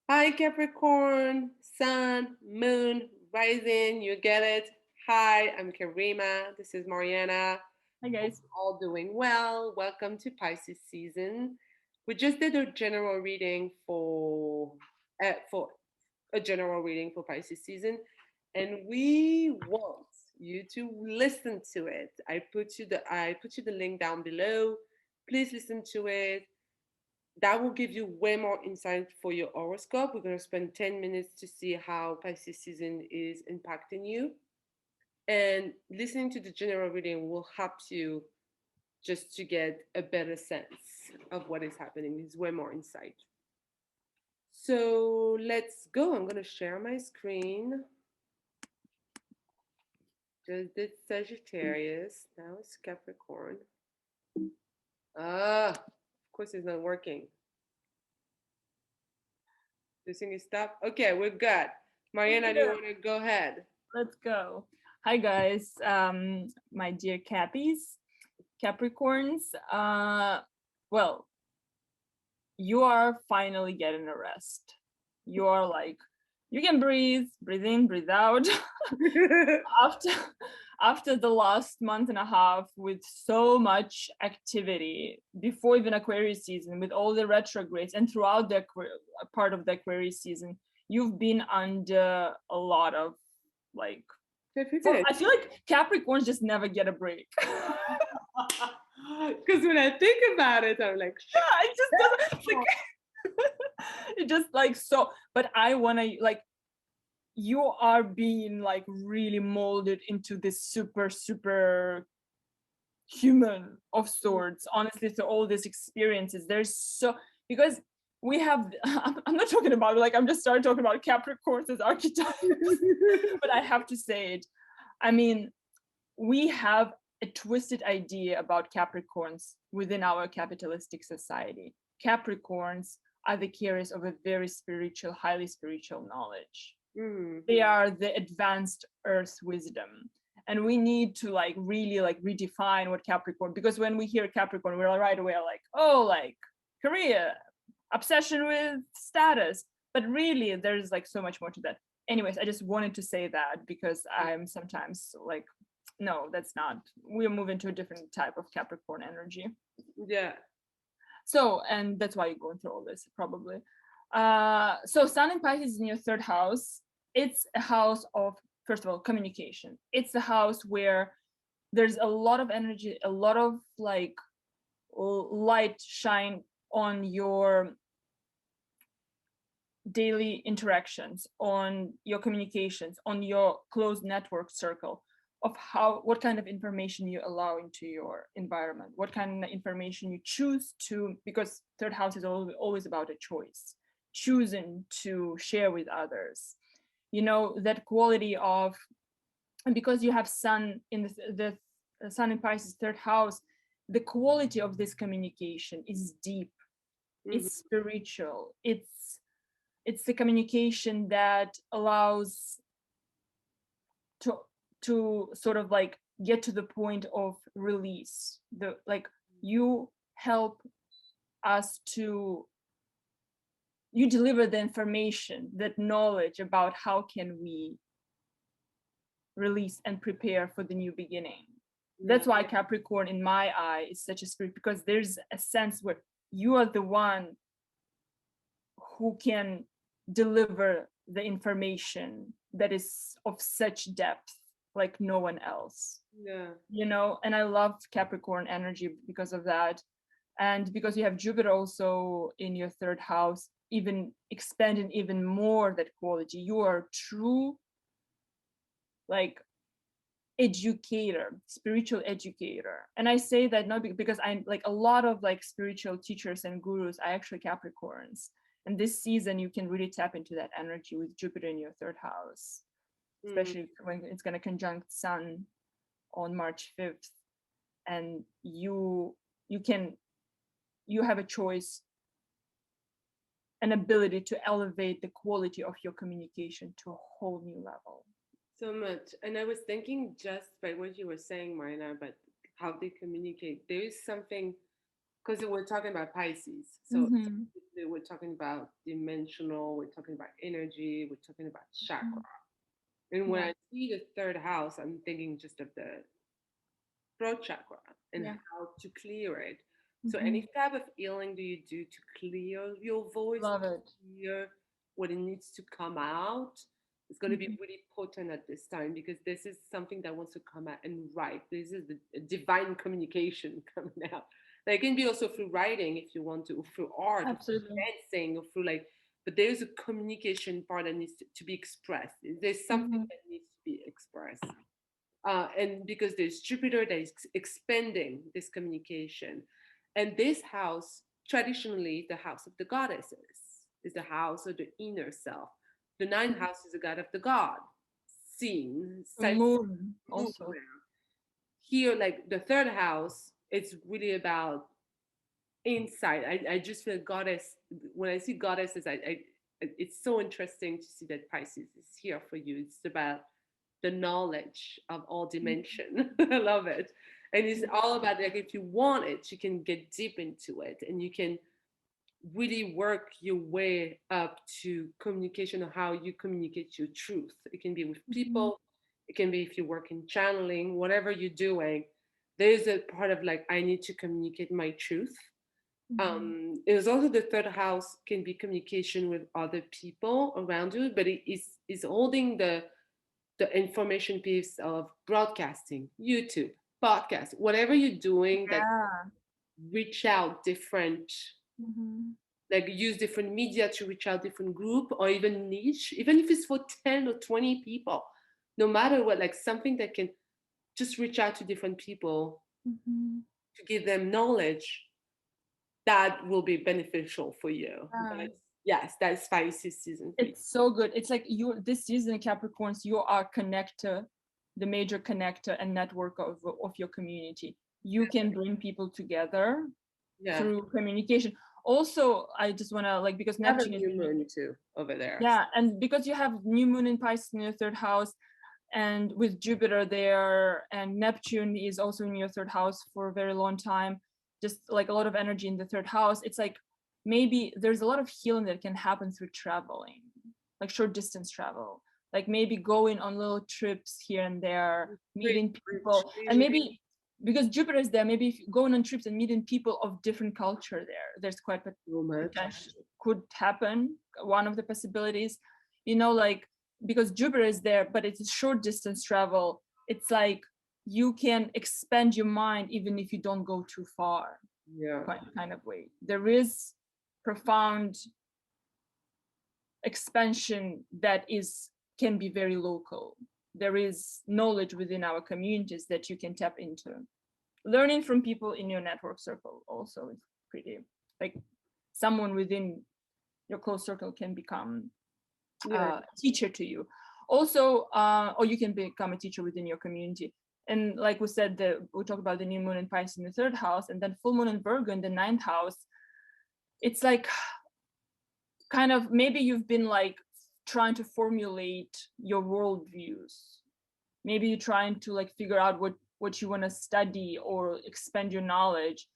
Hi, Capricorn, Sun, Moon, Rising, you get it. Hi, I'm Karima. This is Mariana. Hi Hope guys. you're all doing well. Welcome to Pisces season. We just did a general reading for a general reading for Pisces season, and we want you to listen to it. I put you the link down below. Please listen to it. That will give you way more insight for your horoscope. We're going to spend 10 minutes to see how Pisces season is impacting you. And listening to the general reading will help you just to get a better sense of what is happening. It's way more insight. So let's go. I'm going to share my screen. Just did Sagittarius. Now it's Capricorn. Of course, it's not working. This thing is stopped. Okay, we're good. Mariana, do you Yeah, want to go ahead? let's go. Hi guys, my dear Cappies, Capricorns. Well, you are finally getting a rest. You are like, you can breathe in, breathe out. after after the last month and a half with so much activity before even Aquarius season, with all the retrogrades and throughout the part of the Aquarius season, you've been under a lot of like for Definitely. I feel like Capricorns just never get a break. Because when I think about it, I'm like, Yeah, it just doesn't it's like it just like so, but I want to like you are being like really molded into this super human of sorts, honestly, to all these experiences. There's so because we have I'm not talking about like I'm just started talking about Capricorns as archetypes, but I have to say it. I mean, we have a twisted idea about Capricorns within our capitalistic society. Capricorns are the carriers of a very spiritual, highly spiritual knowledge. mm, They are the advanced earth wisdom. And we need to like really like redefine what Capricorn, because when we hear Capricorn, we're right away like, oh, like career, obsession with status. But really, there's like so much more to that. Anyways, I just wanted to say that because I'm sometimes like, no, that's not. We're moving to a different type of Capricorn energy. yeah. So, and that's why you're going through all this probably. So Sun in Pisces is in your third house. It's a house of, first of all, communication. It's a house where there's a lot of energy, a lot of like light shine on your daily interactions, on your communications, on your closed network circle of how what kind of information you allow into your environment, what kind of information you choose to, because third house is always about a choice, choosing to share with others. You know, that quality of, and because you have sun in the sun in Pisces third house, the quality of this communication is deep, Mm-hmm. it's spiritual, it's the communication that allows to sort of like get to the point of release, the like you help us to, you deliver the information, that knowledge about how can we release and prepare for the new beginning. Yeah. That's why Capricorn in my eye is such a spirit, because there's a sense where you are the one who can deliver the information that is of such depth like no one else, Yeah. you know. And I love Capricorn energy because of that, and because you have Jupiter also in your third house, even expanding even more that quality. You are true like educator, spiritual educator. And I say that not because I'm like a lot of like spiritual teachers and gurus are actually Capricorns. And this season, you can really tap into that energy with Jupiter in your third house, Mm. especially when it's going to conjunct Sun on March 5th. And you can, you have a choice, an ability to elevate the quality of your communication to a whole new level. So much. And I was thinking just by what you were saying, Marina, about how they communicate. There is something, because we're talking about Pisces. So Mm-hmm. we're talking about dimensional, we're talking about energy, we're talking about chakra. And when Yeah. I see the third house, I'm thinking just of the throat chakra and Yeah. how to clear it. So, Mhm. any type of healing do you do to clear your voice, Love it. clear what it needs to come out? It's going to be Mhm. really potent at this time because this is something that wants to come out and write. This is the divine communication coming out. Like, it can be also through writing if you want to, or through art, or through Absolutely. dancing, or through like, but there's a communication part that needs to be expressed. There's something Mhm. that needs to be expressed. And because there's Jupiter that is expanding this communication. And this house, traditionally, the house of the goddesses, is the house of the inner self. The ninth house is the god of the god, seen, sight, Moon move also. around. Here, like the third house, it's really about insight. I just feel goddess, when I see goddesses, it's so interesting to see that Pisces is here for you. It's about the knowledge of all dimension. I love it. And it's all about like if you want it, you can get deep into it and you can really work your way up to communication of how you communicate your truth. It can be with Mhm. people, it can be if you work in channeling, whatever you're doing. There's a part of like, I need to communicate my truth. Mhm. It was also the third house can be communication with other people around you, but it is holding the information piece of broadcasting, YouTube, podcast, whatever you're doing that Yeah. reach out different, Mhm. like use different media to reach out different group or even niche, even if it's for 10 or 20 people, no matter what, like something that can just reach out to different people Mhm. to give them knowledge that will be beneficial for you. Yeah. That's, yes, that's Pisces season for you. It's so good. It's like you this season, Capricorns, you are connector, the major connector and network of your community. You can bring people together Yeah. through communication. Also, I just want to like, because You have a Neptune is, new moon too over there. yeah, and because you have new moon in Pisces in your third house, and with Jupiter there, and Neptune is also in your third house for a very long time, just like a lot of energy in the third house. It's like maybe there's a lot of healing that can happen through traveling, like short distance travel, like maybe going on little trips here and there, meeting people, and Retreating. maybe because Jupiter is there, maybe if going on trips and meeting people of different culture there, there's quite So much. potential could happen. One of the possibilities, like because Jupiter is there, but it's a short distance travel. It's like you can expand your mind even if you don't go too far, Yeah. kind of way. There is profound expansion that is can be very local. There is knowledge within our communities that you can tap into. Learning from people in your network circle also is pretty like someone within your close circle can become Yeah. a teacher to you also, or you can become a teacher within your community. And like we said, we talked about the new moon in Pisces in the third house and then full moon in Virgo in the ninth house. It's like kind of maybe you've been like trying to formulate your worldviews. Maybe you're trying to like figure out what you want to study or expand your knowledge,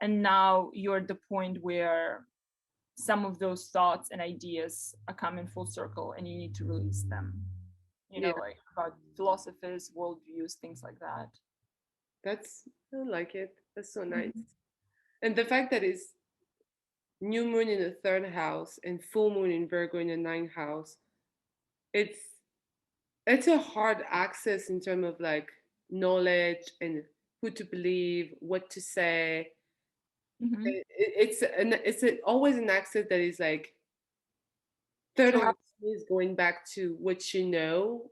and now you're at the point where some of those thoughts and ideas are coming full circle and you need to release them, Yeah. like about philosophies, worldviews, things like that. That's, I like it. That's so nice. Mhm. And the fact that it's new moon in the third house and full moon in Virgo in the ninth house, it's it's a hard access in terms of like knowledge and who to believe, what to say. Mhm. Always an access that is like third house Choice. is going back to what you know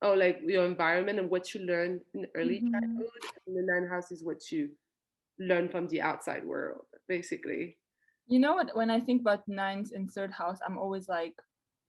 or like your environment and what you learned in early Mhm. childhood. And the ninth house is what you learn from the outside world, basically. You know what? When I think about ninth and third house, I'm always like,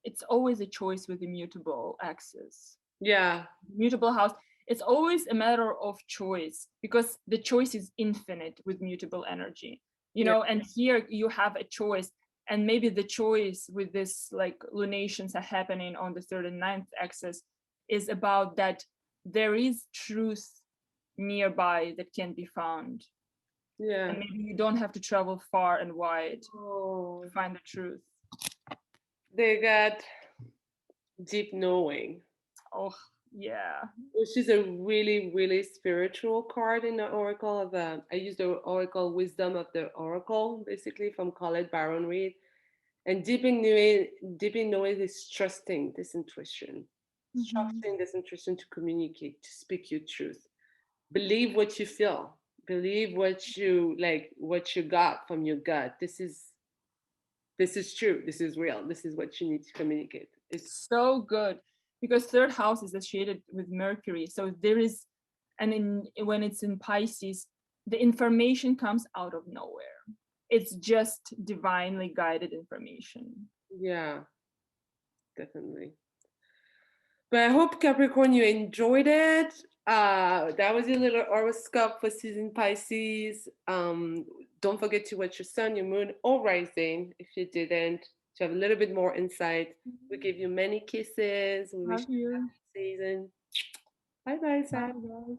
it's always a choice with immutable axis. Yeah. Mutable house. It's always a matter of choice because the choice is infinite with mutable energy. Yeah. And here you have a choice. And maybe the choice with this like lunations are happening on the third and ninth axis is about that there is truth nearby that can be found. Yeah. and maybe you don't have to travel far and wide Oh, to find the truth. they got deep knowing, Oh, yeah. which is a really, really spiritual card in the Oracle of I use the Oracle Wisdom of the Oracle, basically from Colette Baron Reed. And deep in knowing is trusting this intuition, Mhm. trusting this intuition to communicate, to speak your truth. Believe what you feel. Believe what you like, what you got from your gut. This is true. This is real. This is what you need to communicate. It's So good, because third house is associated with Mercury, so there is, and when it's in Pisces, the information comes out of nowhere. It's just divinely guided information. yeah, definitely. But I hope Capricorn you enjoyed it. That was your little horoscope for season Pisces. Don't forget to watch your sun, your moon, or rising if you didn't, to have a little bit more insight. We give you many kisses. We wish Love you a you. happy season. Bye bye, Bye, Sam. guys.